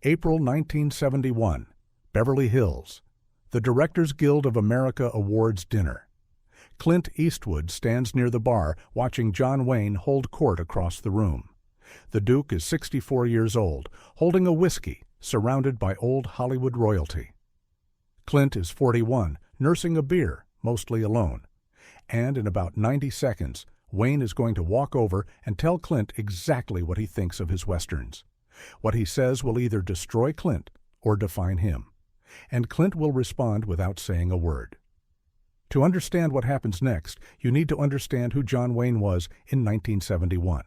April 1971, Beverly Hills. The Directors Guild of America Awards dinner. Clint Eastwood stands near the bar watching John Wayne hold court across the room. The Duke is 64 years old, holding a whiskey, surrounded by old Hollywood royalty. Clint is 41, nursing a beer, mostly alone. And in about 90 seconds, Wayne is going to walk over and tell Clint exactly what he thinks of his westerns. What he says will either destroy Clint or define him. And Clint will respond without saying a word. To understand what happens next, you need to understand who John Wayne was in 1971.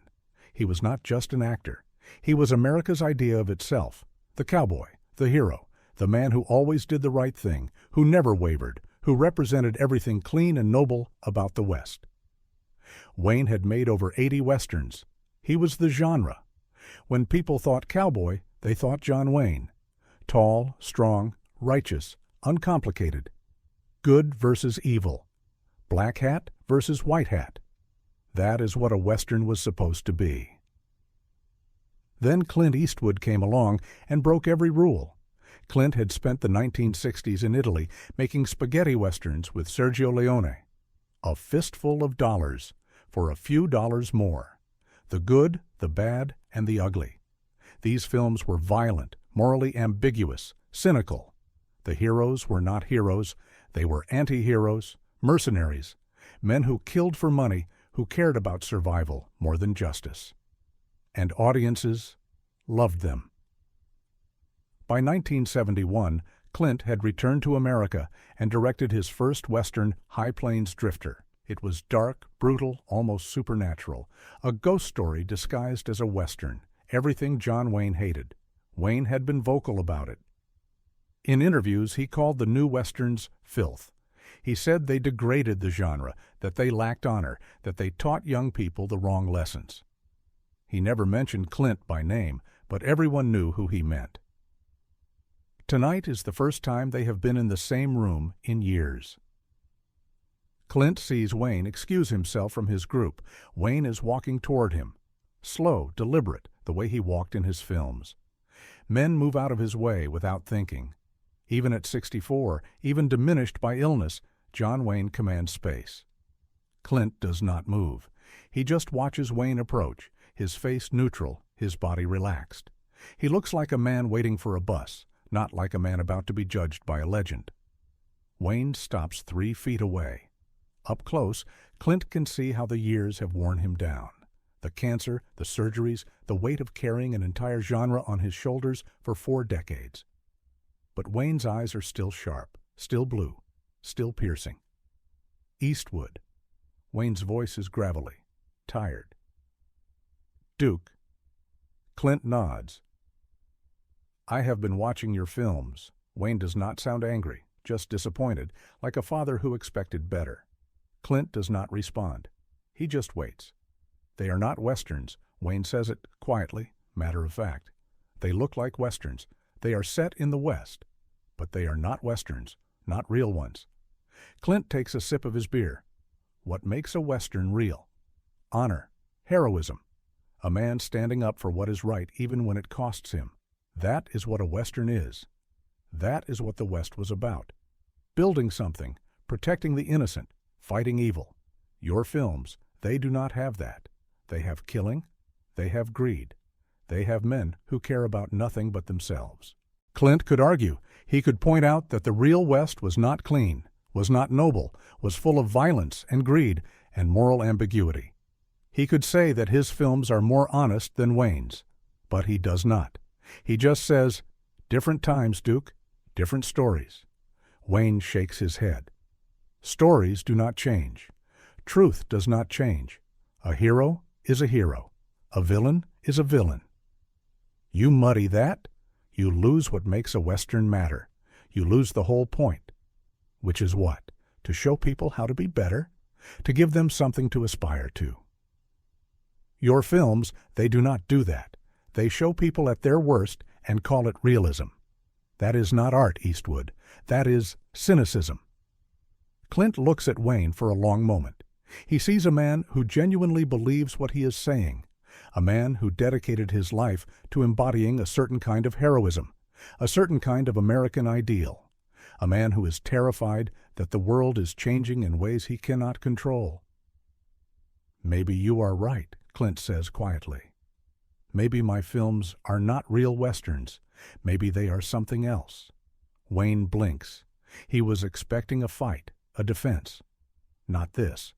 He was not just an actor. He was America's idea of itself, the cowboy, the hero, the man who always did the right thing, who never wavered, who represented everything clean and noble about the West. Wayne had made over 80 westerns. He was the genre. When people thought cowboy, they thought John Wayne. Tall, strong, righteous, uncomplicated. Good versus evil. Black hat versus white hat. That is what a western was supposed to be. Then Clint Eastwood came along and broke every rule. Clint had spent the 1960s in Italy making spaghetti westerns with Sergio Leone. A fistful of dollars for a few dollars more. The good, the bad, and the ugly. These films were violent, morally ambiguous, cynical. The heroes were not heroes. They were anti-heroes, mercenaries, men who killed for money, who cared about survival more than justice. And audiences loved them. By 1971, Clint had returned to America and directed his first Western, High Plains Drifter. It was dark, brutal, almost supernatural, a ghost story disguised as a Western, everything John Wayne hated. Wayne had been vocal about it. In interviews, he called the new Westerns filth. He said they degraded the genre, that they lacked honor, that they taught young people the wrong lessons. He never mentioned Clint by name, but everyone knew who he meant. Tonight is the first time they have been in the same room in years. Clint sees Wayne excuse himself from his group. Wayne is walking toward him. Slow, deliberate, the way he walked in his films. Men move out of his way without thinking. Even at 64, even diminished by illness, John Wayne commands space. Clint does not move. He just watches Wayne approach, his face neutral, his body relaxed. He looks like a man waiting for a bus, not like a man about to be judged by a legend. Wayne stops 3 feet away. Up close, Clint can see how the years have worn him down. The cancer, the surgeries, the weight of carrying an entire genre on his shoulders for 4 decades. But Wayne's eyes are still sharp, still blue, still piercing. Eastwood. Wayne's voice is gravelly, tired. Duke. Clint nods. I have been watching your films. Wayne does not sound angry, just disappointed, like a father who expected better. Clint does not respond. He just waits. They are not westerns. Wayne says it quietly, matter of fact. They look like westerns. They are set in the West. But they are not westerns, not real ones. Clint takes a sip of his beer. What makes a western real? Honor, heroism. A man standing up for what is right even when it costs him. That is what a western is. That is what the West was about. Building something, protecting the innocent, fighting evil. Your films, they do not have that. They have killing. They have greed. They have men who care about nothing but themselves. Clint could argue. He could point out that the real West was not clean, was not noble, was full of violence and greed and moral ambiguity. He could say that his films are more honest than Wayne's, but he does not. He just says, different times, Duke, different stories. Wayne shakes his head. Stories do not change. Truth does not change. A hero is a hero. A villain is a villain. You muddy that, you lose what makes a Western matter. You lose the whole point. Which is what? To show people how to be better? To give them something to aspire to. Your films, they do not do that. They show people at their worst and call it realism. That is not art, Eastwood. That is cynicism. Clint looks at Wayne for a long moment. He sees a man who genuinely believes what he is saying, a man who dedicated his life to embodying a certain kind of heroism, a certain kind of American ideal, a man who is terrified that the world is changing in ways he cannot control. "Maybe you are right," Clint says quietly. "Maybe my films are not real Westerns. Maybe they are something else." Wayne blinks. He was expecting a fight, a defense. Not this.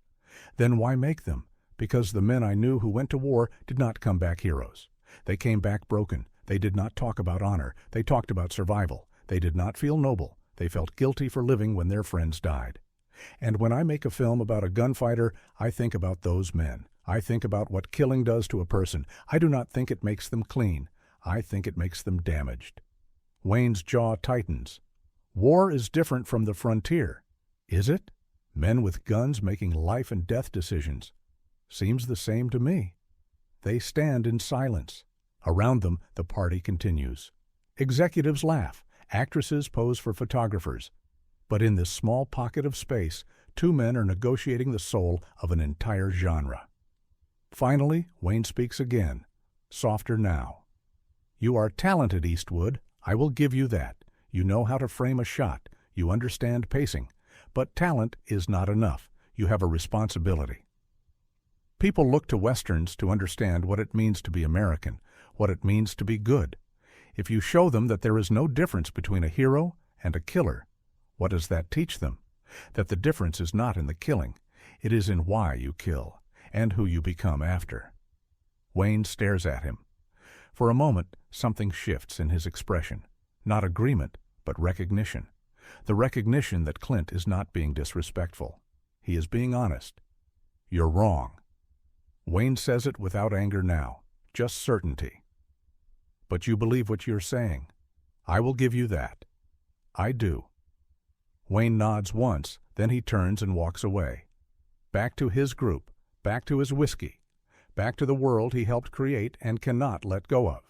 Then why make them? Because the men I knew who went to war did not come back heroes. They came back broken. They did not talk about honor. They talked about survival. They did not feel noble. They felt guilty for living when their friends died. And when I make a film about a gunfighter, I think about those men. I think about what killing does to a person. I do not think it makes them clean. I think it makes them damaged. Wayne's jaw tightens. War is different from the frontier. Is it? Men with guns making life and death decisions. Seems the same to me. They stand in silence. Around them, the party continues. Executives laugh. Actresses pose for photographers. But in this small pocket of space, two men are negotiating the soul of an entire genre. Finally, Wayne speaks again, softer now. "You are talented, Eastwood. I will give you that. You know how to frame a shot. You understand pacing. But talent is not enough. You have a responsibility." People look to Westerns to understand what it means to be American, what it means to be good. If you show them that there is no difference between a hero and a killer, what does that teach them? That the difference is not in the killing. It is in why you kill, and who you become after. Wayne stares at him. For a moment, something shifts in his expression. Not agreement, but recognition. The recognition that Clint is not being disrespectful. He is being honest. "You're wrong." Wayne says it without anger now, just certainty. "But you believe what you're saying. I will give you that." "I do." Wayne nods once, then he turns and walks away. Back to his group, back to his whiskey, back to the world he helped create and cannot let go of.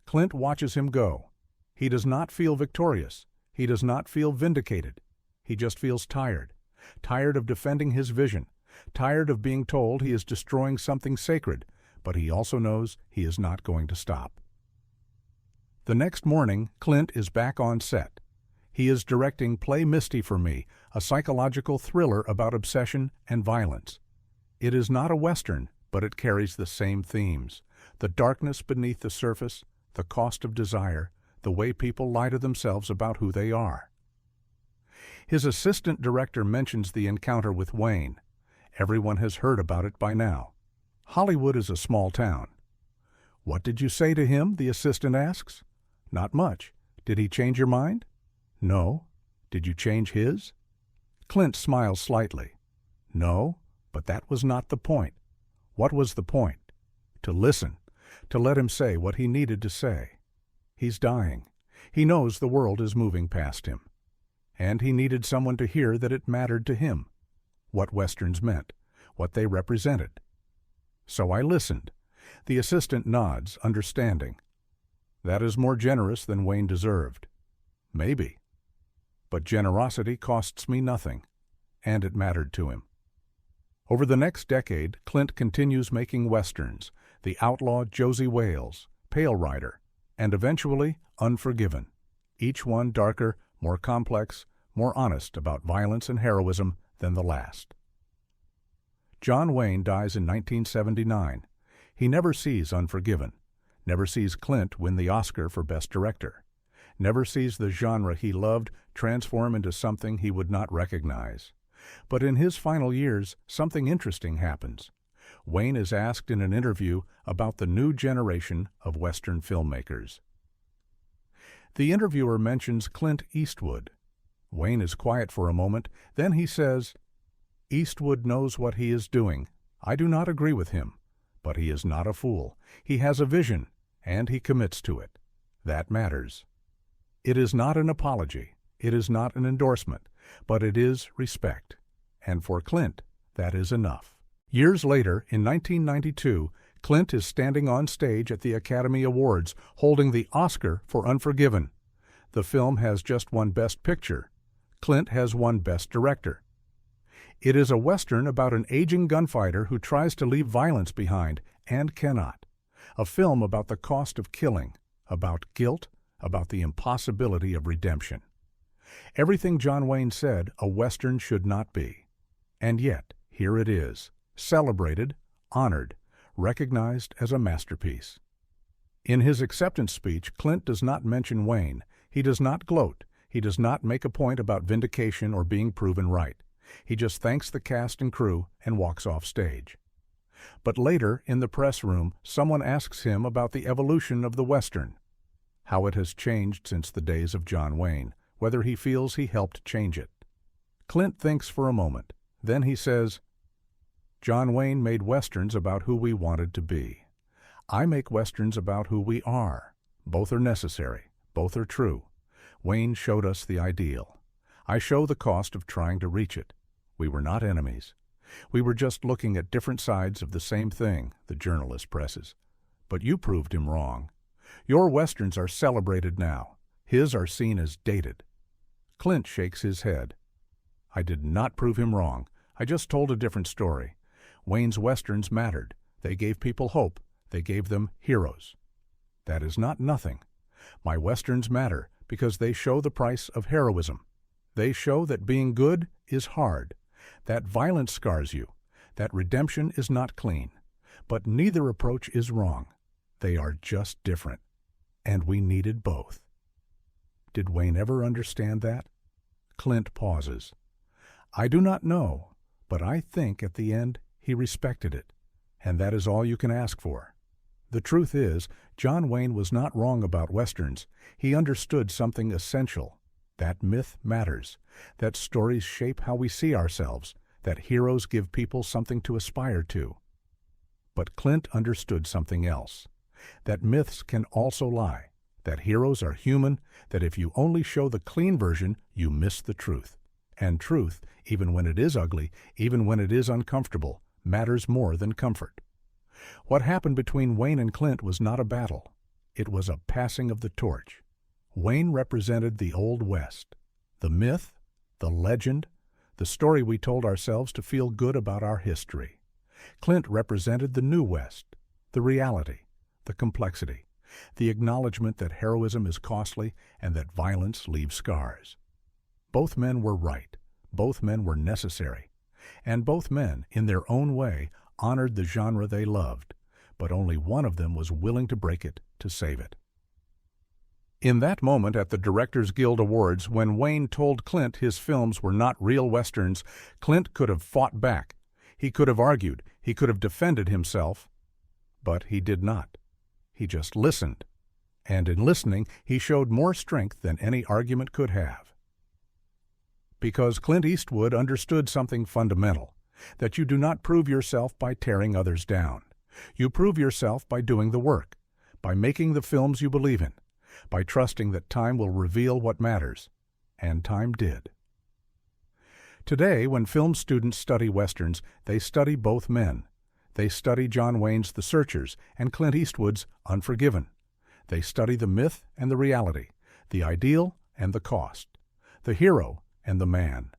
Clint watches him go. He does not feel victorious. He does not feel vindicated. He just feels tired. Tired of defending his vision. Tired of being told he is destroying something sacred, but he also knows he is not going to stop. The next morning, Clint is back on set. He is directing Play Misty for Me, a psychological thriller about obsession and violence. It is not a Western, but it carries the same themes. The darkness beneath the surface, the cost of desire, the way people lie to themselves about who they are. His assistant director mentions the encounter with Wayne. Everyone has heard about it by now. Hollywood is a small town. "What did you say to him?" the assistant asks. "Not much. Did he change your mind?" "No." "Did you change his?" Clint smiles slightly. "No, but that was not the point." "What was the point?" "To listen, to let him say what he needed to say. He's dying. He knows the world is moving past him. And he needed someone to hear that it mattered to him, what Westerns meant, what they represented. So I listened." The assistant nods, understanding. "That is more generous than Wayne deserved." "Maybe. But generosity costs me nothing." And it mattered to him. Over the next decade, Clint continues making Westerns, The Outlaw Josie Wales, Pale Rider, and eventually Unforgiven, each one darker, more complex, more honest about violence and heroism than the last. John Wayne dies in 1979. He never sees Unforgiven, never sees Clint win the Oscar for Best Director, never sees the genre he loved transform into something he would not recognize. But in his final years, something interesting happens. Wayne is asked in an interview about the new generation of Western filmmakers. The interviewer mentions Clint Eastwood. Wayne is quiet for a moment, then he says, "Eastwood knows what he is doing. I do not agree with him. But he is not a fool. He has a vision, and he commits to it. That matters." It is not an apology. It is not an endorsement. But it is respect. And for Clint, that is enough. Years later, in 1992, Clint is standing on stage at the Academy Awards, holding the Oscar for Unforgiven. The film has just won Best Picture. Clint has won Best Director. It is a Western about an aging gunfighter who tries to leave violence behind and cannot. A film about the cost of killing, about guilt, about the impossibility of redemption. Everything John Wayne said a Western should not be. And yet, here it is, celebrated, honored, recognized as a masterpiece. In his acceptance speech, Clint does not mention Wayne. He does not gloat. He does not make a point about vindication or being proven right. He just thanks the cast and crew and walks off stage. But later, in the press room, someone asks him about the evolution of the Western, how it has changed since the days of John Wayne, whether he feels he helped change it. Clint thinks for a moment. Then he says, "John Wayne made Westerns about who we wanted to be. I make Westerns about who we are. Both are necessary. Both are true. Wayne showed us the ideal. I show the cost of trying to reach it. We were not enemies. We were just looking at different sides of the same thing," the journalist presses. "But you proved him wrong. Your Westerns are celebrated now. His are seen as dated." Clint shakes his head. "I did not prove him wrong. I just told a different story. Wayne's Westerns mattered. They gave people hope. They gave them heroes. That is not nothing. My Westerns matter because they show the price of heroism. They show that being good is hard, that violence scars you, that redemption is not clean. But neither approach is wrong. They are just different. And we needed both." Did Wayne ever understand that? Clint pauses. "I do not know, but I think at the end he respected it. And that is all you can ask for. The truth is, John Wayne was not wrong about Westerns. He understood something essential. That myth matters. That stories shape how we see ourselves. That heroes give people something to aspire to. But Clint understood something else. That myths can also lie. That heroes are human. That if you only show the clean version, you miss the truth. And truth, even when it is ugly, even when it is uncomfortable, matters more than comfort. What happened between Wayne and Clint was not a battle. It was a passing of the torch. Wayne represented the Old West, the myth, the legend, the story we told ourselves to feel good about our history. Clint represented the New West, the reality, the complexity, the acknowledgement that heroism is costly and that violence leaves scars. Both men were right. Both men were necessary. And both men, in their own way, honored the genre they loved, but only one of them was willing to break it to save it. In that moment at the Directors Guild Awards, when Wayne told Clint his films were not real Westerns, Clint could have fought back. He could have argued. He could have defended himself. But he did not. He just listened. And in listening, he showed more strength than any argument could have. Because Clint Eastwood understood something fundamental, that you do not prove yourself by tearing others down. You prove yourself by doing the work, by making the films you believe in, by trusting that time will reveal what matters. And time did. Today, when film students study Westerns, they study both men. They study John Wayne's The Searchers and Clint Eastwood's Unforgiven. They study the myth and the reality, the ideal and the cost, the hero and the man.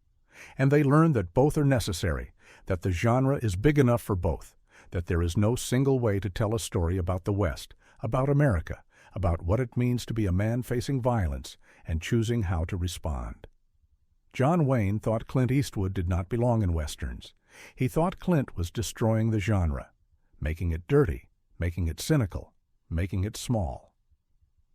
And they learn that both are necessary, that the genre is big enough for both, that there is no single way to tell a story about the West, about America, about what it means to be a man facing violence and choosing how to respond. John Wayne thought Clint Eastwood did not belong in Westerns. He thought Clint was destroying the genre, making it dirty, making it cynical, making it small.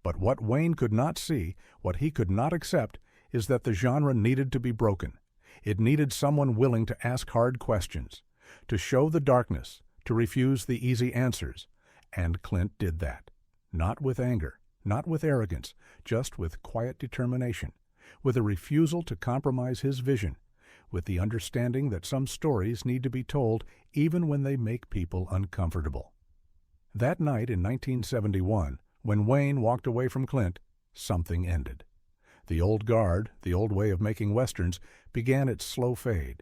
But what Wayne could not see, what he could not accept, is that the genre needed to be broken. It needed someone willing to ask hard questions, to show the darkness, to refuse the easy answers. And Clint did that. Not with anger, not with arrogance, just with quiet determination, with a refusal to compromise his vision, with the understanding that some stories need to be told even when they make people uncomfortable. That night in 1971, when Wayne walked away from Clint, something ended. The old guard, the old way of making Westerns, began its slow fade.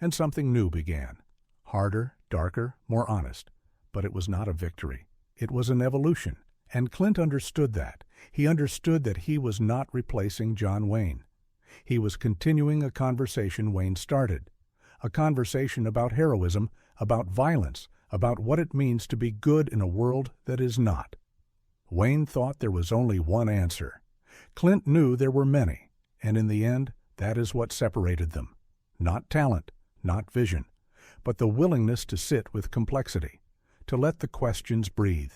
And something new began. Harder, darker, more honest. But it was not a victory. It was an evolution. And Clint understood that. He understood that he was not replacing John Wayne. He was continuing a conversation Wayne started. A conversation about heroism, about violence, about what it means to be good in a world that is not. Wayne thought there was only one answer. Clint knew there were many, and in the end, that is what separated them. Not talent, not vision, but the willingness to sit with complexity, to let the questions breathe,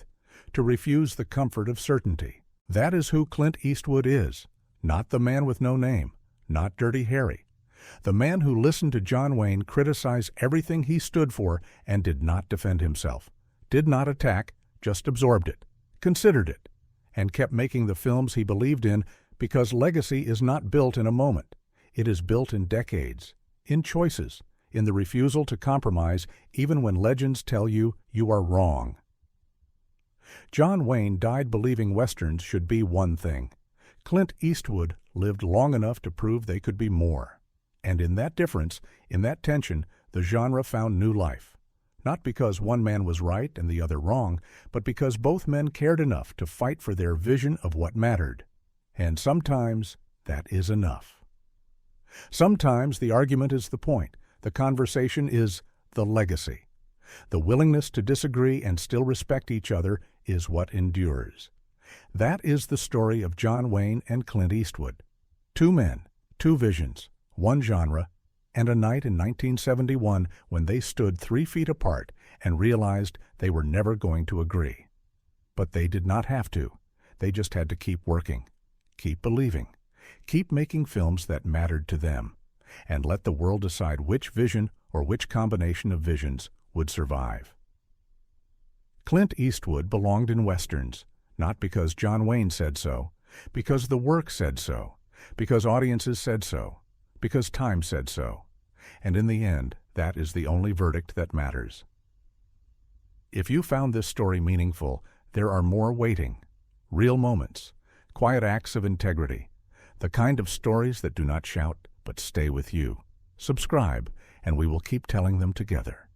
to refuse the comfort of certainty. That is who Clint Eastwood is, not the man with no name, not Dirty Harry. The man who listened to John Wayne criticize everything he stood for and did not defend himself, did not attack, just absorbed it, considered it, and kept making the films he believed in, because legacy is not built in a moment. It is built in decades, in choices, in the refusal to compromise even when legends tell you you are wrong. John Wayne died believing Westerns should be one thing. Clint Eastwood lived long enough to prove they could be more. And in that difference, in that tension, the genre found new life. Not because one man was right and the other wrong, but because both men cared enough to fight for their vision of what mattered. And sometimes that is enough. Sometimes the argument is the point. The conversation is the legacy. The willingness to disagree and still respect each other is what endures. That is the story of John Wayne and Clint Eastwood. Two men, two visions, one genre, and a night in 1971 when they stood 3 feet apart and realized they were never going to agree. But they did not have to. They just had to keep working, keep believing, keep making films that mattered to them, and let the world decide which vision or which combination of visions would survive. Clint Eastwood belonged in Westerns, not because John Wayne said so, because the work said so, because audiences said so, because time said so. And in the end, that is the only verdict that matters. If you found this story meaningful, there are more waiting. Real moments, quiet acts of integrity, the kind of stories that do not shout but stay with you. Subscribe, and we will keep telling them together.